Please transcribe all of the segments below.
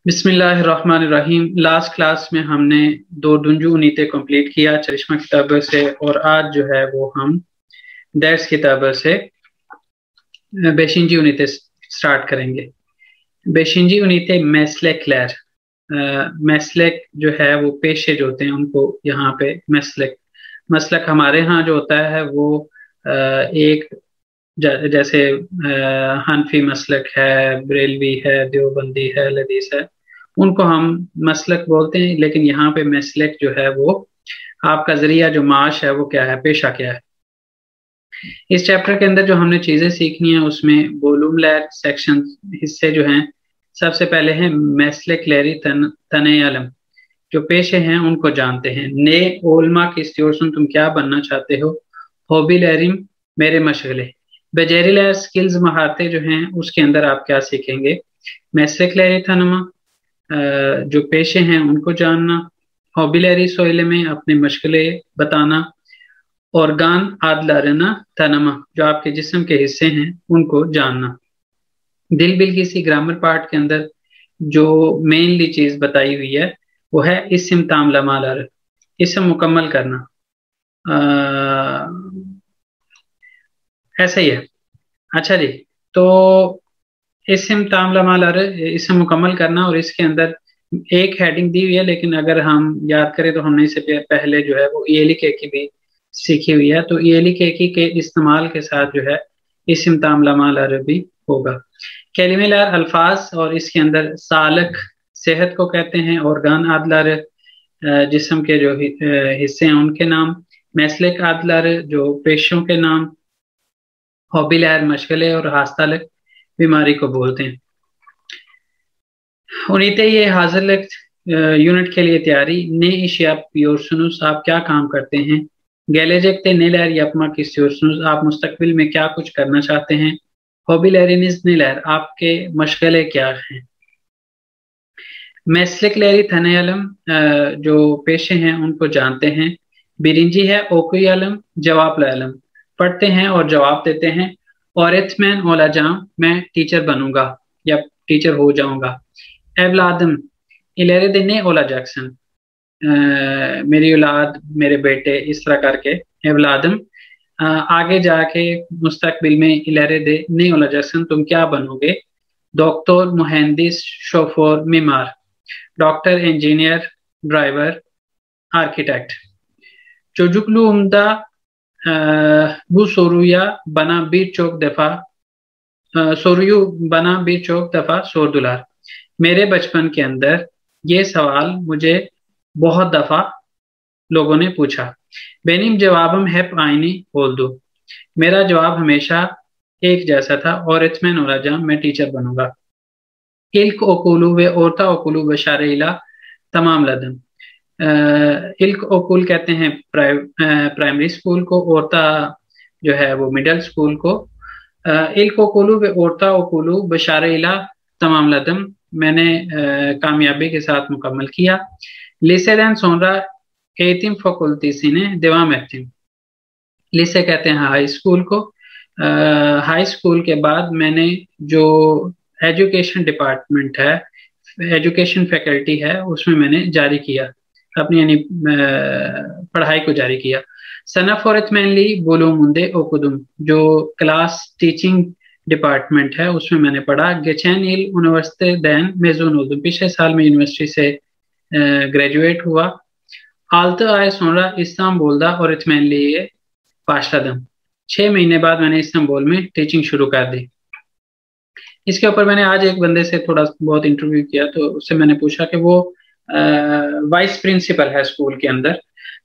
बिस्मिल्लाहिर्रहमानिर्रहीम। Last class में हमने दो दुंजू नीते कंप्लीट किया चरिश्मा किताब से, और आज जो है वो हम दर्स किताब से बेशिंजी नीते स्टार्ट करेंगे। बेशिंजी नीते मैस्लेक लैर, मैस्लेक जो है वो पेशे जो होते हैं उनको यहाँ पे मैस्लेक मसलक हमारे यहाँ जो होता है वो एक जैसे हनफी मसलक है, बरेलवी है, देवबंदी है, लदीस है, उनको हम मसलक बोलते हैं। लेकिन यहाँ पे मसलक जो है वो आपका जरिया जो माश है वो क्या है, पेशा क्या है। इस चैप्टर के अंदर जो हमने चीजें सीखनी है उसमें वॉल्यूम लैर सेक्शन हिस्से जो हैं, सबसे पहले है मसलक लैरी तने अलम, जो पेशे हैं उनको जानते हैं। ने ओलमा की इस्तियोरसुन, तुम क्या बनना चाहते हो। हॉबी लैरिम, मेरे मशगले। बेजेरी लैर स्किल्स महारतें जो हैं उसके अंदर आप क्या सीखेंगे। मैसलेक लैरी थनमा, जो पेशे हैं उनको जानना। हॉबी लैरी सोइले में अपने मशगले बताना। ऑर्गान आदलारना तनमा, जो आपके जिस्म के हिस्से हैं उनको जानना। दिल बिल किसी ग्रामर पार्ट के अंदर जो मेनली चीज बताई हुई है वो है इस्म तामला मालर, इस्म मुकम्मल करना। ऐसा ही है। अच्छा जी, तो इस्म तामला मालर, इस्म मुकम्मल करना, और इसके अंदर एक हेडिंग दी हुई है, लेकिन अगर हम याद करें तो हमने इससे पहले जो है वो ईएली के की भी सीखी हुई है। तो ईएली के की के इस्तेमाल के साथ जो है इस्म तामला मालर भी होगा। कैलिमेलार अल्फाज, और इसके अंदर सालक सेहत को कहते हैं, ऑर्गान आदलार जिस्म के जो हिस्से हैं उनके नाम, मैसलिक आदलार जो पेशों के नाम, हॉबिलैर मशगले, और हास्तालक बीमारी को बोलते हैं। उन्नीते ये हाजिर यूनिट के लिए तैयारी। ने इशिया प्योरसुनुस, आप क्या काम करते हैं। गैलेजेक्ते नेलैर यपमा किस्योरसुनुस, आप मुस्तकबिल में क्या कुछ करना चाहते हैं। हॉबिलैरिनिस नेलैर, आपके मशगले क्या हैं। मैस्लिक लैरी थनेलम, जो पेशे हैं उनको जानते हैं। बिरिंजी है ओकुयलम, जवाब लैलम, पढ़ते हैं और जवाब देते हैं। और इथमैन ओलाजाम, मैं टीचर बनूंगा या टीचर हो जाऊंगा। एवलादम इलेरे दिने ओला जैक्सन, मेरी औलाद, मेरे बेटे, इस तरह करके एवलादम। आगे जाके मुस्तकबिल में इलेरे दे ने ओला जैक्सन, तुम क्या बनोगे। डॉक्टर, मुहंदिस, शोफोर, मीमार, डॉक्टर, इंजीनियर, ड्राइवर, आर्किटेक्ट। चोजुकलू उम्दा bu soruya bana birçok defa soruyu bana birçok defa sordular। मेरे बचपन के अंदर ये सवाल मुझे बहुत दफा लोगों ने पूछा। बेनिम जवाबम हैप आइनी बोल दो, मेरा जवाब हमेशा एक जैसा था। और इत्मीनान और राजा, मैं टीचर बनूंगा। इल्क ओकुलू व औरता ओकुलू व शारेला तमाम लदन, इल्क ओकुल कहते हैं प्राइमरी स्कूल को, औरता जो है वो मिडिल स्कूल को। इल्क ओकुलू व औरता ओकुलू बशारेला तमाम लदम, मैंने कामयाबी के साथ मुकम्मल किया। लिसेदैन सोनरा एतिम फकुल्तीसी ने देवाम एतिम, लिसे कहते हैं हाई स्कूल को। हाई स्कूल के बाद मैंने जो एजुकेशन डिपार्टमेंट है, एजुकेशन फैकल्टी है, उसमें मैंने जारी किया अपनी यानी पढ़ाई को जारी किया। सनफ और इत्मैनली बोलो मुंदे ओकुदुम, जो क्लास टीचिंग डिपार्टमेंट है उसमें मैंने पढ़ा। गेचैन इल यूनिवर्सिटी दैन मेजून उर्दू, पिछले साल में यूनिवर्सिटी से ग्रेजुएट हुआ। आलत आय सोनरा इस्तांबुल दा और इत्मैनली पाशदम, 6 महीने बाद मैंने इस्तांबुल में टीचिंग शुरू कर दी। इसके ऊपर मैंने आज एक बंदे से थोड़ा बहुत इंटरव्यू किया, तो उससे मैंने पूछा कि वो वाइस प्रिंसिपल है स्कूल के अंदर।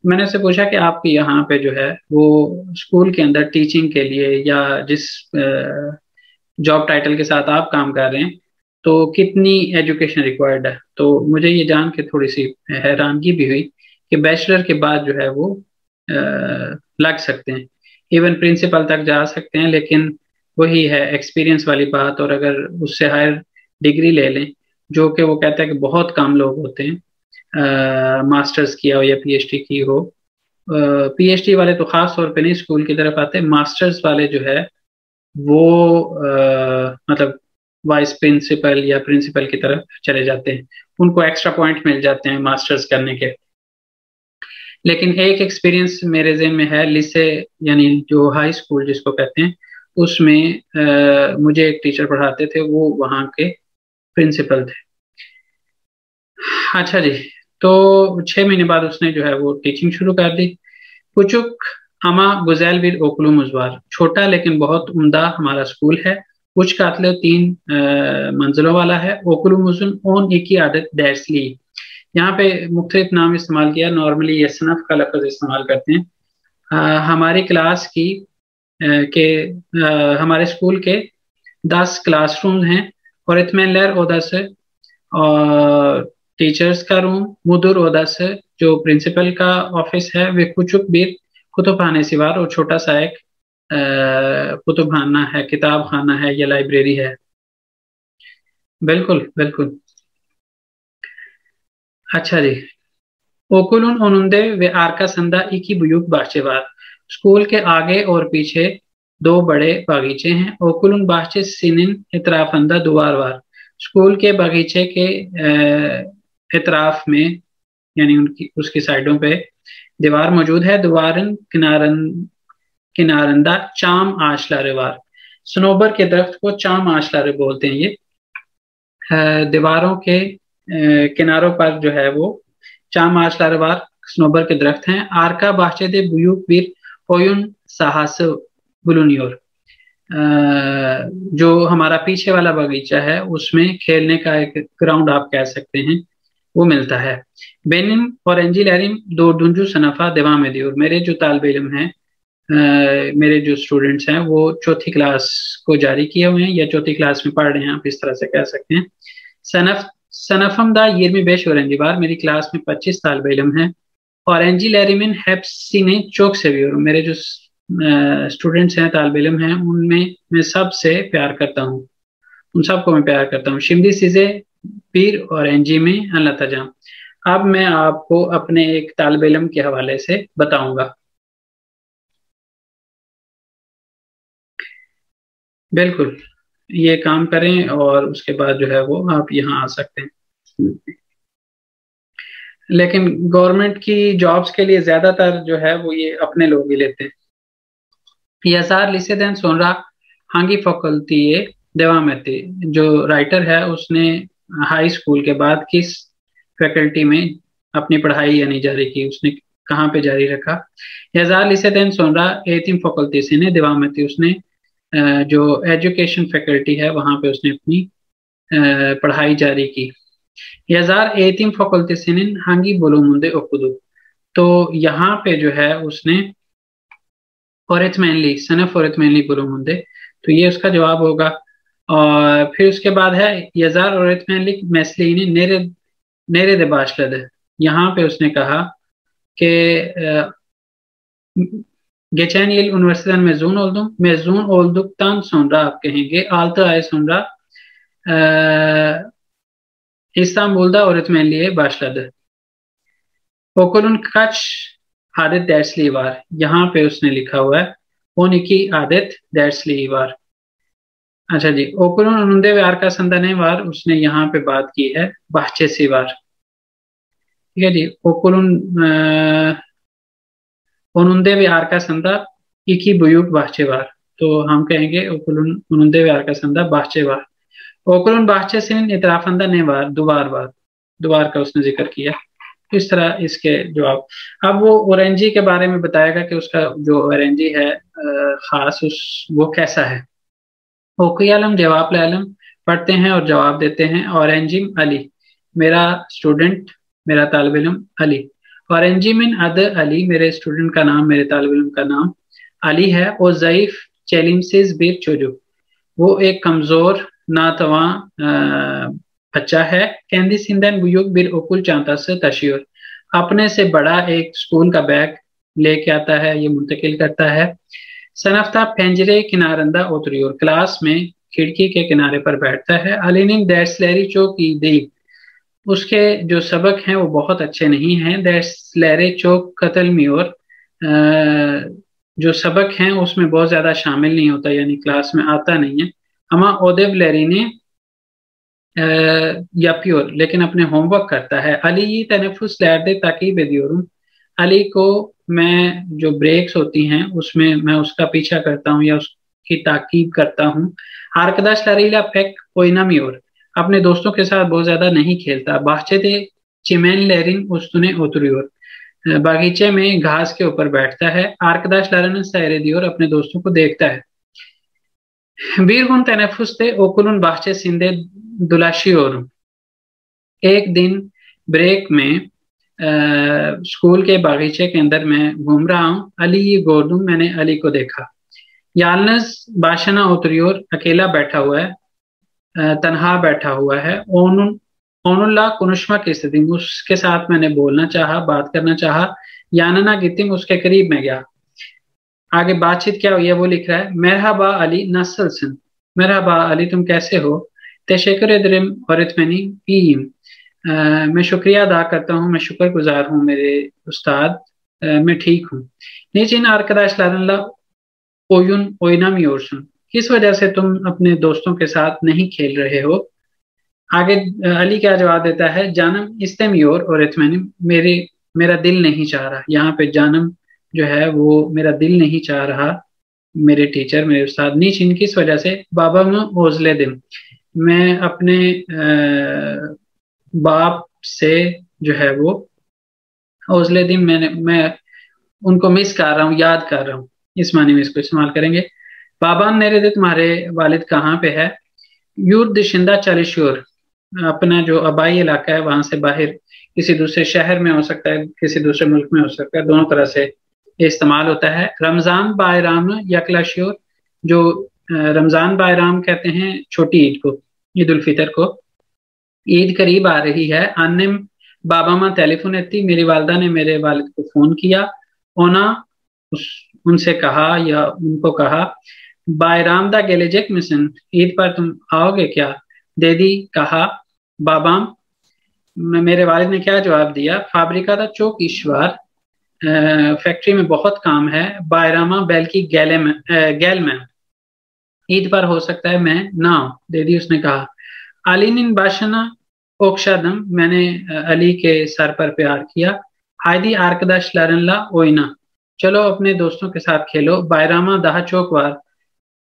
मैंने उससे पूछा कि आपके यहाँ पे जो है वो स्कूल के अंदर टीचिंग के लिए या जिस जॉब टाइटल के साथ आप काम कर रहे हैं तो कितनी एजुकेशन रिक्वायर्ड है। तो मुझे ये जान के थोड़ी सी हैरानगी भी हुई कि बैचलर के बाद जो है वो लग सकते हैं, इवन प्रिंसिपल तक जा सकते हैं, लेकिन वही है एक्सपीरियंस वाली बात। और अगर उससे हायर डिग्री ले लें, जो कि वो कहता है कि बहुत कम लोग होते हैं मास्टर्स किया हो या पीएचडी की हो। पीएचडी वाले तो खास तौर पे नहीं स्कूल की तरफ आते, मास्टर्स वाले जो है वो मतलब वाइस प्रिंसिपल या प्रिंसिपल की तरफ चले जाते हैं, उनको एक्स्ट्रा पॉइंट मिल जाते हैं मास्टर्स करने के। लेकिन एक एक्सपीरियंस मेरे ज़हन में है, लिसे यानी जो हाई स्कूल जिसको कहते हैं, उसमें मुझे एक टीचर पढ़ाते थे, वो वहाँ के प्रिंसिपल थे। अच्छा जी, तो 6 महीने बाद उसने जो है वो टीचिंग शुरू कर दी। कुचुक अमा गुजैल बिर ओकलू मुजवार, छोटा लेकिन बहुत उम्दा हमारा स्कूल है। कुछ कातले 3 मंजिलों वाला है। ओकलू मुजुन ओन एक ही आदत डैसली, यहाँ पे मुख्तलिफ नाम इस्तेमाल किया, नॉर्मली ये सनफ का लफ्ज इस्तेमाल करते हैं। हमारी क्लास की हमारे स्कूल के 10 क्लासरूम हैं, और इतमें ओदस और टीचर्स का रूम, मुदुर ओदस जो प्रिंसिपल का ऑफिस है, वे कुचुक बीर कुतुबखाने सिवार, और छोटा सा एक कुतुबखाना है, किताब खाना है या लाइब्रेरी है। बिल्कुल बिल्कुल। अच्छा जी, ओकुलुन ओनुंदे वे आरका संदा इकी बुयुक बाचेवार, स्कूल के आगे और पीछे 2 बड़े बागीचे हैं। ओकुलुन बाचे सिनिन इतराफंदा दुआरवार, स्कूल के बागीचे के इतराफ में यानी उनकी उसकी साइडों पे दीवार मौजूद है। दीवारन किनारंदा चाम आशलारेवार, सनोबर के दरख्त को चाम आशलारे बोलते हैं। ये दीवारों के किनारों पर जो है वो चाम आशलारेवार सनोबर के दरख्त हैं। आरका बाहचेदे बुयूक बीर ओयुन साहस बुलुनियोर, जो हमारा पीछे वाला बगीचा है उसमें खेलने का एक ग्राउंड आप कह सकते हैं, वो मिलता है। बेनिम और एंजी लैरिम दो दुंजू सनफा देवा में दियोर, मेरे जो तालिब इल्म हैं, मेरे जो स्टूडेंट्स हैं, वो चौथी क्लास को जारी किए हुए हैं या चौथी क्लास में पढ़ रहे हैं, आप इस तरह से कह सकते हैं। सनफम दा यिरमी बेश ओरेंजी बार, मेरी क्लास में 25 तालिब इल्म हैं। और एंजी लैरिमिन हैप्सिने चौक से भी, और मेरे जो स्टूडेंट्स हैं, तालिब इल्म हैं, उनमें मैं सबसे प्यार करता हूँ, उन सबको मैं प्यार करता हूँ। शिमदी सीजे पीर और एनजी में अल्लाह तजाम। अब मैं आपको अपने एक तालिब इल्म के हवाले से बताऊंगा। बिल्कुल, ये काम करें और उसके बाद जो है वो आप यहाँ आ सकते हैं। लेकिन गवर्नमेंट की जॉब्स के लिए ज्यादातर जो है वो ये अपने लोग ही लेते हैं। यासार लिसेदेन सोनरा हांगी फैकल्टी देवामती, जो राइटर है उसने हाई स्कूल के बाद किस फैकल्टी में अपनी पढ़ाई यानी जारी की, उसने कहाँ पे जारी रखा। याजार लिसेदेन सोनरा एतिम फैकल्टी से ने देवामती, उसने जो एजुकेशन फैकल्टी है वहां पे उसने अपनी पढ़ाई जारी की। याजार एतिम फैकल्टी से हांगी बोलो मुंदे ओकुदू, तो यहाँ पे जो है उसने औरतमैनली सनफ औरतमैनली बोलो मुंदे, तो ये उसका जवाब होगा। और फिर उसके बाद है यजार औरतमैनली मैसली ने नेरे नेरे दे बाशलद, यहाँ पे उसने कहा कि geçen yıl üniversiteden mezun oldum. Mezun olduktan sonra आप कहेंगे 6 ay sonra İstanbul'da öğretmenliğe başladı. Okulun kaç adet dersliği var? यहाँ पे उसने लिखा हुआ है 12 adet dersliği var। अच्छा जी, ओकुलन उनुंदे व्यार का संदने वार, उसने यहाँ पे बात की है बाहचेसी वार। ठीक है जी, ओकुलन उनुंदे व्यार का संदा इकी बुयुक बाहचेवार, तो हम कहेंगे ओकुलन उनुंदे व्यार का संदा बाहचेवार। ओकुलन बाहचे सिन इतराफंदा ने वार दुबार बार, दुबार का उसने जिक्र किया। इस तरह इसके जवाब। अब वो ओरेंजी के बारे में बताएगा कि उसका जो ओरेंजी है खास उस वो कैसा है। ओकियालम जवाब आलम, पढ़ते हैं और जवाब देते हैं। औरेंजिम अली, मेरा स्टूडेंट, मेरा तालिब इल्म अली। औरेंजिमिन अद अली, मेरे स्टूडेंट का नाम, मेरे तालिब इल्म का नाम अली है। और ज़ईफ चेलिमसिस बीर चोजू, वो एक कमजोर नातवा बच्चा है। कैंदी सिंधन बुयुक बिर ओकुल चांता से तशियोर, अपने से बड़ा एक स्कूल का बैग लेके आता है, ये मुंतकिल करता है। सनफ्ता पेंजरे किनारंदा उतरियोर, क्लास में खिड़की के किनारे पर बैठता है। अलिनिन दैट्सलैरी चो की दी, उसके जो सबक हैं वो बहुत अच्छे नहीं हैं। दैट्सलैरे चो कतल मियोर, जो सबक हैं उसमें बहुत ज्यादा शामिल नहीं होता, यानी क्लास में आता नहीं है। अमा ओदेव लैरी ने या प्योर, लेकिन अपने होमवर्क करता है। अली तनफुस लैरदे ताकीब ediyorum। अली को मैं जो ब्रेक्स होती हैं उसमें मैं उसका पीछा करता हूँ या उसकी ताकीब करता हूँ। आर्कदाश लारीला पेक ओइनामियोर, अपने दोस्तों के साथ बहुत ज्यादा नहीं खेलता। बाहचेदे चिमेन लेरिन उस्तुने ओतुरियोर, बागीचे में घास के ऊपर बैठता है। आर्कदाश लारन सैरेदियोर, अपने दोस्तों को देखता है। बीरगुन तनफुस थे ओकुलन बाहचे सिंधे दुलाशियोर, एक दिन ब्रेक में स्कूल के बागीचे के अंदर मैं घूम रहा हूँ। अली ये गोरदुम, मैंने अली को देखा। यालनस बाशना उतरियोर, अकेला बैठा हुआ है, तनहा बैठा हुआ है। ओनुल्ला कुनुष्मा की स्थिति, उसके साथ मैंने बोलना चाहा, बात करना चाहा। यानना गितिम, उसके करीब में गया। आगे बातचीत क्या हुई है वो लिख रहा है। मेरहबा अली नस्लसन, मेरहबा अली तुम कैसे हो। तेशेकर एदरिम और इत्मनी ईम, मैं शुक्रिया अदा करता हूँ, मैं शुक्रगुजार हूँ मेरे उस्ताद, मैं ठीक हूँ। नीचिन आर्कदाश लारनला ओयुन ओइनाम योरसुन, किस वजह से तुम अपने दोस्तों के साथ नहीं खेल रहे हो। आगे अली क्या जवाब देता है। जानम इस्तेम योर और इत्मनी, मेरा दिल नहीं चाह रहा। यहाँ पे जानम जो है वो मेरा दिल नहीं चाह रहा, मेरे टीचर, मेरे उस्ताद। नीचिन, किस वजह से। बाबा में ओजले दिन, मैं अपने बाप से जो है वो हौसले दिन मैं उनको मिस कर रहा हूँ, याद कर रहा हूँ, इस मानी में इसको इस्तेमाल करेंगे। बाबान नेरे दे, तुम्हारे वालिद कहाँ पे है। यूर दिशिंदा चालिश्योर, अपना जो आबाई इलाका है वहां से बाहर, किसी दूसरे शहर में हो सकता है, किसी दूसरे मुल्क में हो सकता है, दोनों तरह से इस्तेमाल होता है। रमजान बायराम यकलाश्योर, जो रमजान बायराम कहते हैं छोटी ईद को, ईद उल फितर को। ईद करीब आ रही है। अन्निम बाबा माँ टेलीफोन एती, मेरी वालदा ने मेरे वालिद को फोन किया। ओना उनसे कहा या उनको कहा। बायराम दा गेलेजेक मिशन, ईद पर तुम आओगे क्या। देदी कहा। बाबाम, मेरे वालिद ने क्या जवाब दिया। फाब्रिका दा चौक ईश्वर, फैक्ट्री में बहुत काम है। बायरामा बैल की गैल में, ईद पर हो सकता है मैं ना, देदी उसने कहा। अलीन बाशना ओक्शादम, मैंने अली के सर पर प्यार किया। हायदी आर्कदाश लारनला ओइना, चलो अपने दोस्तों के साथ खेलो। बायरामा दाह चौकवार,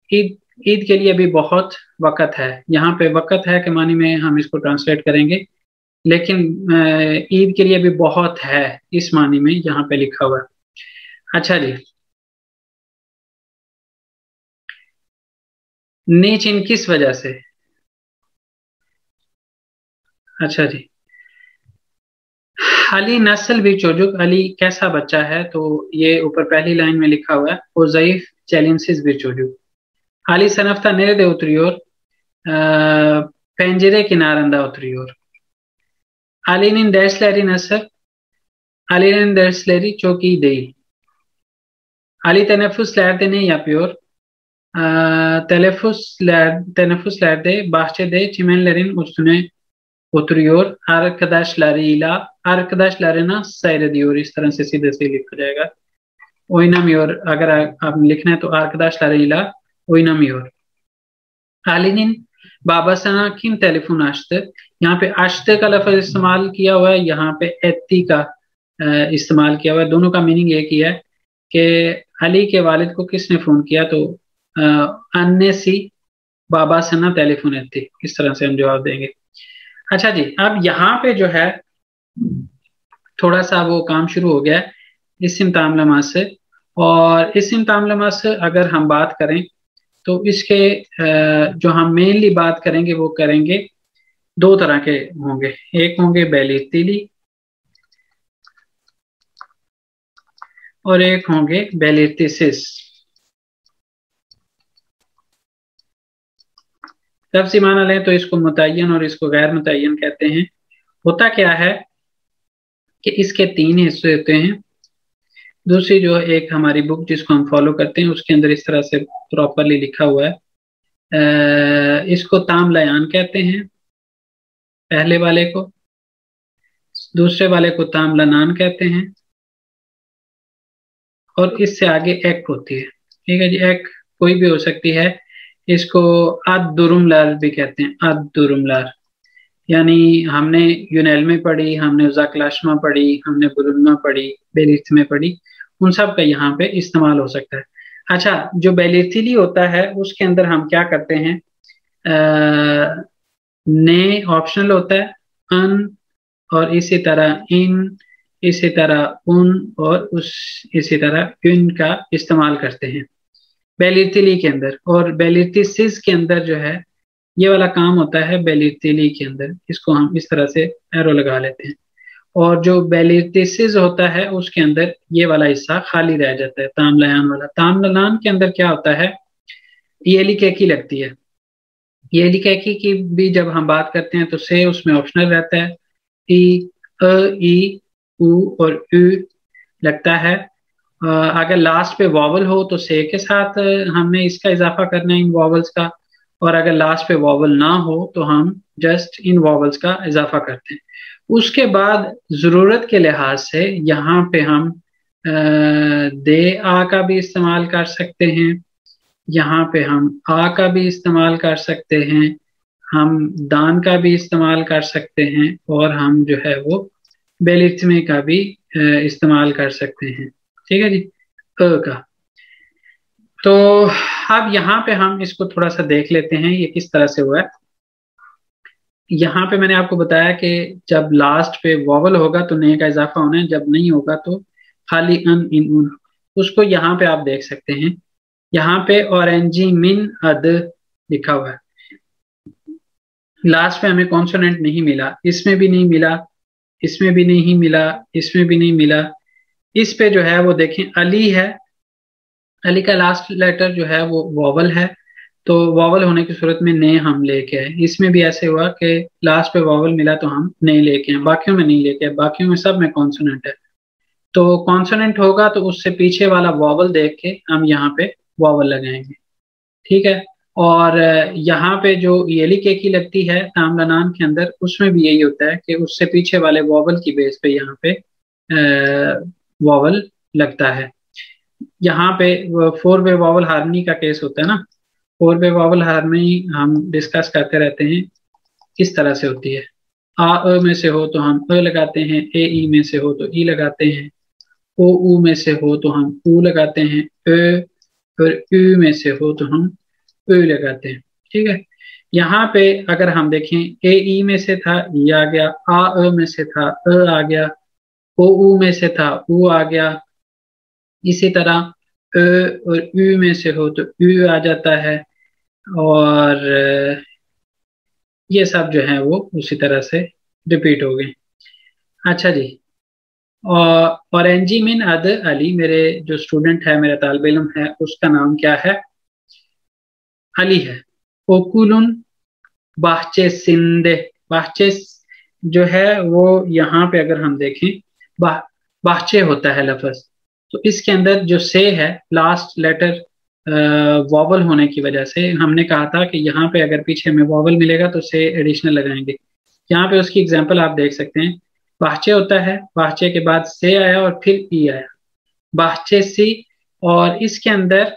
ईद ईद के लिए भी बहुत वक्त है। यहाँ पे वक्त है के मानी में हम इसको ट्रांसलेट करेंगे, लेकिन ईद के लिए भी बहुत है इस मानी में यहाँ पे लिखा हुआ है। अच्छा जी, नीचिन, किस वजह से। अच्छा जी, अली नस्ल भी चोजुक, अली कैसा बच्चा है, तो ये ऊपर पहली लाइन में लिखा हुआ है। वो ज़ईफ चैलेंजेस भी चोजुक। अली सनफ्ता नेरे दे उतरियोर, पेंजरे किनारंदा उतरियोर। अलीनिन डैशलरी नसर, अलीनिन डैशलरी चौकी देई। अली तनफुस लैरदे ने yapıyor, teneffüs lerde bahçede çimenlerin üstüne oturuyor, arkadaşlarına seyrediyor। इस तरह से सीधे से लिखा जाएगा। oynamıyor, अगर आप लिखना है तो arkadaşlarıyla oynamıyor। Ali'nin babasına kim telefon açtı। यहाँ पे açtı का लफ्ज इस्तेमाल किया हुआ है, यहाँ पे एत्ती का इस्तेमाल किया हुआ है। दोनों का मीनिंग एक ही है कि अली के वालिद को किसने फोन किया, तो अन्य सी बाबा सना टेलीफोन एत्ती, इस तरह से हम जवाब देंगे। अच्छा जी, अब यहाँ पे जो है थोड़ा सा वो काम शुरू हो गया है इस्म तामलमा से। और इस्म तामलमा से अगर हम बात करें तो इसके जो हम मेनली बात करेंगे वो करेंगे दो तरह के होंगे। एक होंगे बेलितिली और एक होंगे बेलितिसिस। लफ्ज़ी माना लें तो इसको मुतय्यन और इसको गैर मुतय्यन कहते हैं। होता क्या है कि इसके तीन हिस्से होते हैं। दूसरी जो एक हमारी बुक जिसको हम फॉलो करते हैं उसके अंदर इस तरह से प्रॉपरली लिखा हुआ है। इसको ताम लयान कहते हैं पहले वाले को, दूसरे वाले को ताम लनान कहते हैं, और इससे आगे एक होती है। ठीक है जी, एक कोई भी हो सकती है। इसको अद दुरुमलार भी कहते हैं, अद दुरुमलार। यानी हमने यूनेल्मे पढ़ी, हमने उज़ाक्लाशमा पढ़ी, हमने बुलुनमा पढ़ी, बेलिथमे पढ़ी, उन सब का यहाँ पे इस्तेमाल हो सकता है। अच्छा, जो बेलिथिली होता है उसके अंदर हम क्या करते हैं, ने ऑप्शनल होता है, अन और इसी तरह इन, इसी तरह उन और उस, इसी तरह इन का इस्तेमाल करते हैं बेलिथिली के अंदर। और बेलिथिसिस के अंदर जो है ये वाला काम होता है बेलिथिली के अंदर, इसको हम इस तरह से एरो लगा लेते हैं। और जो बेलिथिसिस होता है उसके अंदर ये वाला हिस्सा खाली रह जाता है, तामलयान वाला। तामलयान के अंदर क्या होता है, ये लिकेकी लगती है। ये लिकेकी की भी जब हम बात करते हैं तो से उसमें ऑप्शनल रहता है, ई, अ, ई, उ और उ लगता है। अगर लास्ट पे वॉवल हो तो से के साथ हमने इसका इजाफा करना है, इन वॉवल्स का। और अगर लास्ट पे वॉवल ना हो तो हम जस्ट इन वॉवल्स का इजाफा करते हैं। उसके बाद जरूरत के लिहाज से यहाँ पे हम दे आ का भी इस्तेमाल कर सकते हैं, यहाँ पे हम आ का भी इस्तेमाल कर सकते हैं, हम दान का भी इस्तेमाल कर सकते हैं, और हम जो है वो बेलिथमे का भी इस्तेमाल कर सकते हैं। ठीक है जी, का। तो अब यहाँ पे हम इसको थोड़ा सा देख लेते हैं ये किस तरह से हुआ है। यहाँ पे मैंने आपको बताया कि जब लास्ट पे वॉवल होगा तो ने का इजाफा होना है, जब नहीं होगा तो खाली अन, इन, उन। उसको यहाँ पे आप देख सकते हैं, यहाँ पे ऑरेंजी मिन अद लिखा हुआ है। लास्ट पे हमें कॉन्सोनेंट नहीं मिला, इसमें भी नहीं मिला, इसमें भी नहीं मिला, इसमें भी नहीं मिला। इस पे जो है वो देखें अली है, अली का लास्ट लेटर जो है वो वॉवल है, तो वॉवल होने की सूरत में ने हम लेके आए। इसमें भी ऐसे हुआ कि लास्ट पे वॉवल मिला तो हम ने लेके आए, बाकियों में नहीं लेके आए, बाकियों में सब में कॉन्सोनेंट है। तो कॉन्सोनेंट होगा तो उससे पीछे वाला वॉवल देख के हम यहाँ पे वॉवल लगाएंगे। ठीक है। और यहाँ पे जो येली केकी लगती है तामलानान के अंदर, उसमें भी यही होता है कि उससे पीछे वाले वॉवल की बेस पे यहाँ पे वॉवल लगता है। यहाँ पे 4 वे वॉवल हार्मनी का केस होता है ना, 4 वे वॉवल हार्मनी हम डिस्कस करते रहते हैं, किस तरह से होती है। आ अ में से हो तो हम अ लगाते हैं, ए ई में से हो तो ई लगाते हैं, ओ ऊ में से हो तो हम ऊ लगाते हैं, अ और उ में से हो तो हम उ लगाते हैं। ठीक है। यहाँ पे अगर हम देखें, ए ई में से था ई आ गया, आ अ में से था अ आ गया, ओ ऊ में से था ऊ आ गया, इसी तरह अ और उ में से हो तो उ आ जाता है। और ये सब जो है वो उसी तरह से रिपीट हो गए। अच्छा जी, और एनजी मिन अद अली, मेरे जो स्टूडेंट है, मेरा तालिब इल्म है, उसका नाम क्या है, अली है। ओकुलुन बाहचे सिंदे, बाहचे जो है वो यहाँ पे अगर हम देखें बाहचे होता है लफ्ज, तो इसके अंदर जो से है लास्ट लेटर वॉवल होने की वजह से हमने कहा था कि यहाँ पे अगर पीछे में वॉवल मिलेगा तो से एडिशनल लगाएंगे। यहाँ पे उसकी एग्जांपल आप देख सकते हैं, बाहचे होता है, बाहचे के बाद से आया और फिर ई आया, बाहचे सी। और इसके अंदर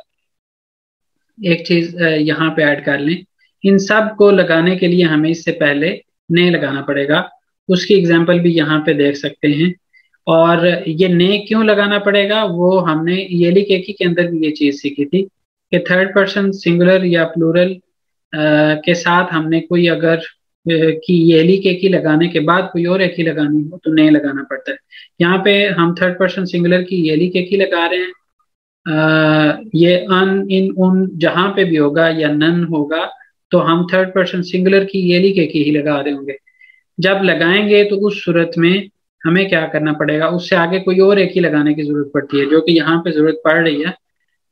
एक चीज यहाँ पे ऐड कर लें, इन सब को लगाने के लिए हमें इससे पहले ने लगाना पड़ेगा। उसकी एग्जांपल भी यहाँ पे देख सकते हैं। और ये ने क्यों लगाना पड़ेगा, वो हमने येली केकी के अंदर भी ये चीज सीखी थी कि थर्ड पर्सन सिंगुलर या प्लूरल के साथ हमने कोई अगर की येली केकी लगाने के बाद कोई और एक ही लगानी हो तो ने लगाना पड़ता है। यहाँ पे हम थर्ड पर्सन सिंगुलर की येली केकी लगा रहे हैं, ये अन, इन, उन जहां पे भी होगा या नन होगा तो हम थर्ड पर्सन सिंगुलर की ये लिखे की ही लगा रहे होंगे। जब लगाएंगे तो उस सूरत में हमें क्या करना पड़ेगा, उससे आगे कोई और एक ही लगाने की जरूरत पड़ती है, जो कि यहाँ पे जरूरत पड़ रही है।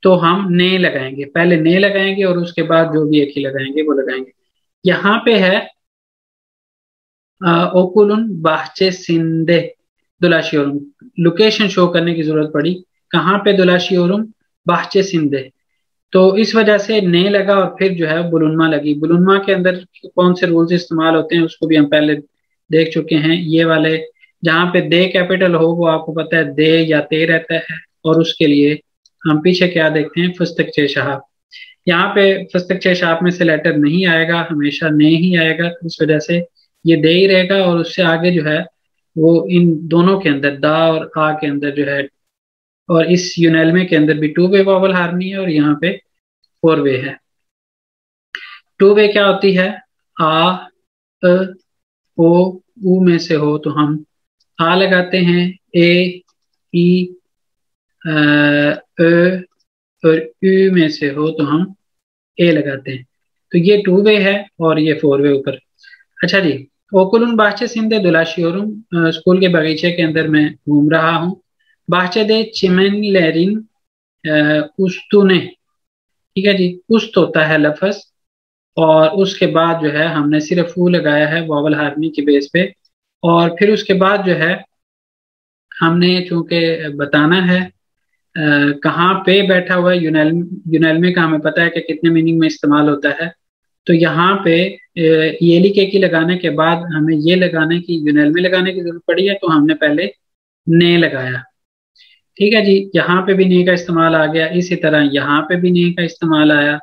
तो हम ने लगाएंगे, पहले ने लगाएंगे और उसके बाद जो भी एक ही लगाएंगे वो लगाएंगे। यहाँ पे है ओकुलुन बाहचे सिंदे दुलाशियोरुम, लोकेशन शो करने की जरूरत पड़ी, कहाँ पे दुलाशियोरुम, बाहचे सिंदे। तो इस वजह से ने लगा और फिर जो है बुलुनमा लगी। बुलुनमा के अंदर कौन से रूल्स इस्तेमाल होते हैं उसको भी हम पहले देख चुके हैं। ये वाले जहाँ पे दे कैपिटल हो वो आपको पता है दे या ते रहता है, और उसके लिए हम पीछे क्या देखते हैं, फस्तक चे शहाब। यहाँ पे फस्तक चे शहाब में से लेटर नहीं आएगा, हमेशा ने ही आएगा। इस वजह से ये दे ही रहेगा, और उससे आगे जो है वो इन दोनों के अंदर, दा और आ के अंदर जो है, और इस यूनेलमे के अंदर भी टू वे वॉवल हार्मनी है, और यहाँ पे फोर वे है। टू वे क्या होती है? आ, अ, ओ, ऊ में से हो तो हम आ लगाते हैं, ए, ई, अ, और यू में से हो तो हम ए लगाते हैं। तो ये टू वे है और ये फोर वे ऊपर। अच्छा जी, ओकुलुन बाहचे सिंधे दुलाशियोरुम, स्कूल के बगीचे के अंदर मैं घूम रहा हूँ। बाहचे दे चिमन लेरिन उस्तुने, ठीक है जी, उस्त होता है लफ्ज, और उसके बाद जो है हमने सिर्फ ऊ लगाया है वॉवल हार्मनी की बेस पे, और फिर उसके बाद जो है हमने चूंकि बताना है कहाँ पे बैठा हुआ है। यूनेलमे का हमें पता है कि कितने मीनिंग में इस्तेमाल होता है। तो यहाँ पे येली के की लगाने के बाद हमें ये लगाने की, यूनेलमे लगाने की जरूरत पड़ी है, तो हमने पहले ने लगाया। ठीक है जी, यहाँ पे भी ने का इस्तेमाल आ गया, इसी तरह यहाँ पे भी ने का इस्तेमाल आया,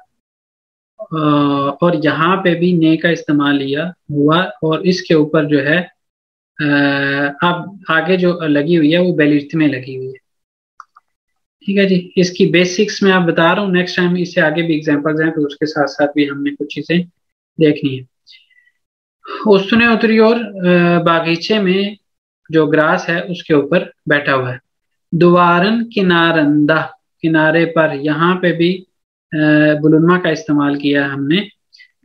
और यहाँ पे भी ने का इस्तेमाल लिया हुआ, और इसके ऊपर जो है अब आगे जो लगी हुई है वो बेलिर्थ में लगी हुई है। ठीक है जी, इसकी बेसिक्स में आप बता रहा हूँ, नेक्स्ट टाइम इससे आगे भी एग्जांपल्स हैं तो उसके साथ साथ भी हमने कुछ चीजें देखनी है। उसने उतरी और बागीचे में जो ग्रास है उसके ऊपर बैठा हुआ है। दुवारन किनारंदा, किनारे पर, यहाँ पे भी बुलुनमा का इस्तेमाल किया है हमने।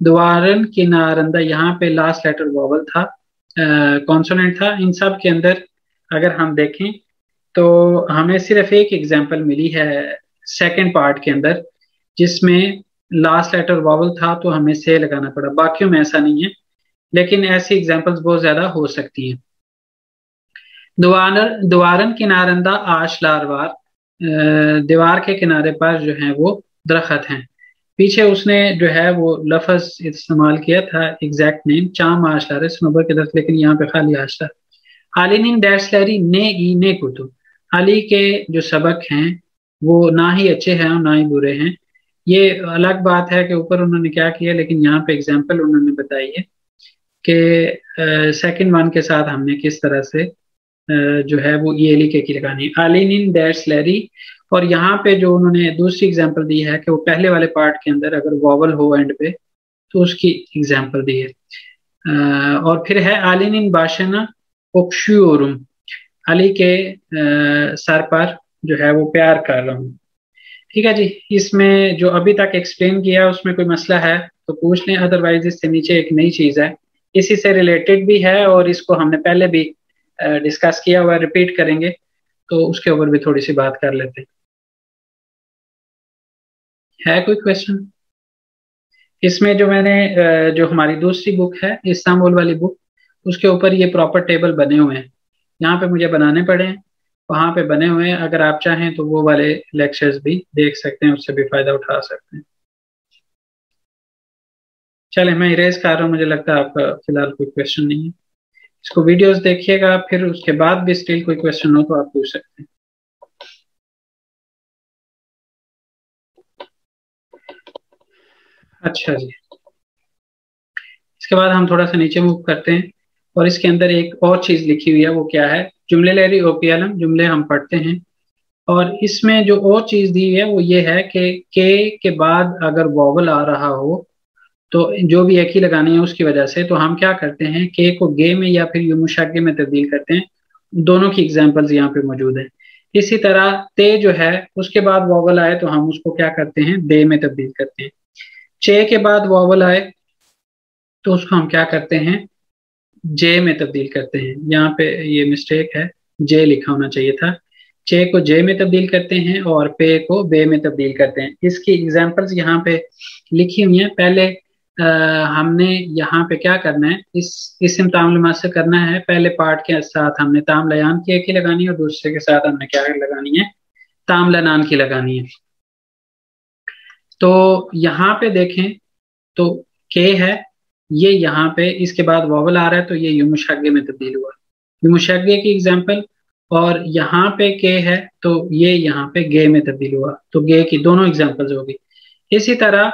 दुवारन किनारंदा, यहाँ पे लास्ट लेटर वॉवल था, कॉन्सोनेंट था। इन सब के अंदर अगर हम देखें तो हमें सिर्फ एक एग्जांपल मिली है सेकंड पार्ट के अंदर, जिसमें लास्ट लेटर वॉवल था तो हमें से लगाना पड़ा, बाकियों में ऐसा नहीं है, लेकिन ऐसी एग्जांपल्स बहुत ज्यादा हो सकती हैं। दुवारन किनारंदा आश लारवार, दीवार के किनारे पर जो है वो दरख्त हैं। पीछे उसने जो है वो लफ्ज इस्तेमाल किया था एग्जैक्ट नेम, चाम आशलार स्नोबर के दरख्त, लेकिन यहाँ पे खाली आशलार। हालिन डैशलरी ने ई ने कुतुब, हाली के जो सबक हैं वो ना ही अच्छे हैं और ना ही बुरे हैं। ये अलग बात है कि ऊपर उन्होंने क्या किया, लेकिन यहाँ पे एग्जाम्पल उन्होंने बताई है कि सेकंड वन के साथ हमने किस तरह से जो है वो ये लिखे की लगानी है, आलिन इन डैश लैरी। और यहाँ पे जो उन्होंने दूसरी एग्जांपल दी है कि वो पहले वाले पार्ट के अंदर अगर वॉवल हो एंड पे तो उसकी एग्जांपल दी है। और फिर है आलिन इन बाशना ओक्शुओरुम, अली के सर पर जो है वो प्यार कर रहा हूँ। ठीक है जी, इसमें जो अभी तक एक्सप्लेन किया उसमें कोई मसला है तो पूछ लें, अदरवाइज इससे नीचे एक नई चीज है, इसी से रिलेटेड भी है और इसको हमने पहले भी डिस्कस किया हुआ, रिपीट करेंगे तो उसके ऊपर भी थोड़ी सी बात कर लेते हैं। है कोई क्वेश्चन? इसमें जो मैंने जो हमारी दूसरी बुक है इस्तांबुल वाली बुक, उसके ऊपर ये प्रॉपर टेबल बने हुए हैं, यहाँ पे मुझे बनाने पड़े हैं, वहां पे बने हुए हैं। अगर आप चाहें तो वो वाले लेक्चर्स भी देख सकते हैं, उससे भी फायदा उठा सकते हैं। चले, मैं इरेज कर रहा हूँ, मुझे लगता है आपका फिलहाल कोई क्वेश्चन नहीं है। इसको वीडियोस देखिएगा, फिर उसके बाद भी स्टिल कोई क्वेश्चन हो तो आप पूछ सकते हैं। अच्छा जी, इसके बाद हम थोड़ा सा नीचे मूव करते हैं, और इसके अंदर एक और चीज लिखी हुई है, वो क्या है? जुमले लहरी ओपीएलएम, जुमले हम पढ़ते हैं। और इसमें जो और चीज दी है वो ये है कि के बाद अगर वॉवल आ रहा हो तो जो भी एक ही लगानी है उसकी वजह से, तो हम क्या करते हैं, के को गे में या फिर युमुशागे में तब्दील करते हैं। दोनों की एग्जांपल्स यहाँ पे मौजूद है। इसी तरह ते जो है उसके बाद वॉवल आए तो हम उसको क्या करते हैं, दे में तब्दील करते हैं। चे के बाद वॉवल आए तो उसको हम क्या करते हैं, जे में तब्दील करते हैं। यहाँ पे ये मिस्टेक है, जे लिखा होना चाहिए था। चे को जे में तब्दील करते हैं और पे को बे में तब्दील करते हैं। इसकी एग्जांपल्स यहाँ पे लिखी हुई हैं। पहले हमने यहाँ पे क्या करना है, इस इस्म तामल से करना है। पहले पार्ट के साथ हमने ताम लयान की एक ही लगानी है, और दूसरे के साथ हमने क्या लगानी है, ताम लनान की लगानी है। तो यहाँ पे देखें तो के है, ये यहाँ पे इसके बाद वॉवल आ रहा है तो ये युमुशागे में तब्दील हुआ, युमुशागे की एग्जांपल। और यहाँ पे के है तो ये यहाँ पे गे में तब्दील हुआ, तो गे की दोनों एग्जांपल्स होगी। इसी तरह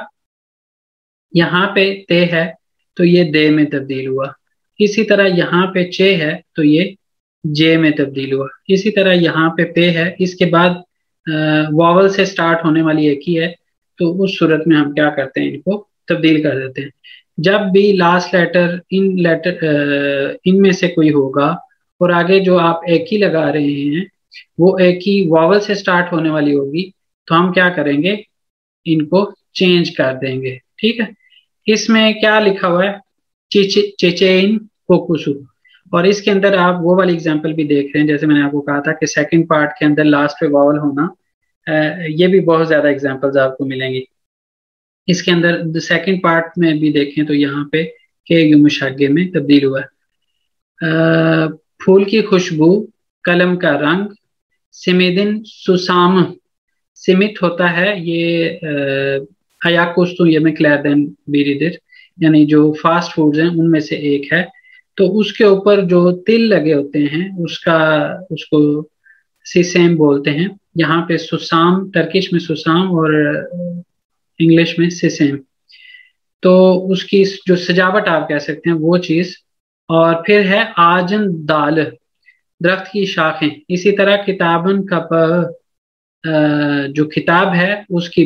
यहाँ पे ते है तो ये दे में तब्दील हुआ। इसी तरह यहाँ पे चे है तो ये जे में तब्दील हुआ। इसी तरह यहाँ पे पे है, इसके बाद वॉवल से स्टार्ट होने वाली एक ही है, तो उस सूरत में हम क्या करते हैं, इनको तब्दील कर देते हैं। जब भी लास्ट लेटर इनमें से कोई होगा और आगे जो आप एक ही लगा रहे हैं वो एक ही वॉवल से स्टार्ट होने वाली होगी, तो हम क्या करेंगे, इनको चेंज कर देंगे। ठीक है, इसमें क्या लिखा हुआ है, चेचेन कोकुसु, और इसके अंदर आप वो वाली एग्जांपल भी देख रहे हैं, जैसे मैंने आपको कहा था कि सेकंड पार्ट के अंदर लास्ट पे वॉवल होना, ये भी बहुत ज्यादा एग्जांपल्स आपको मिलेंगी। इसके अंदर सेकंड पार्ट में भी देखें तो यहाँ पे के मुशागे में तब्दील हुआ है। फूल की खुशबू, कलम का रंग, सिमिदिन सुसाम, सीमित होता है ये हयाकुस्तु ये में क्लैरदेन बीरिदिर, यानी जो फास्ट फूड्स हैं उनमें से एक है। तो उसके ऊपर जो तिल लगे होते हैं उसको सिसेम बोलते हैं। यहाँ पे सुसाम, टर्किश में सुसाम और इंग्लिश में सिसेम। तो उसकी जो सजावट आप कह सकते हैं वो चीज। और फिर है आजन दाल, दरख्त की शाखें। इसी तरह किताबन का जो किताब है उसकी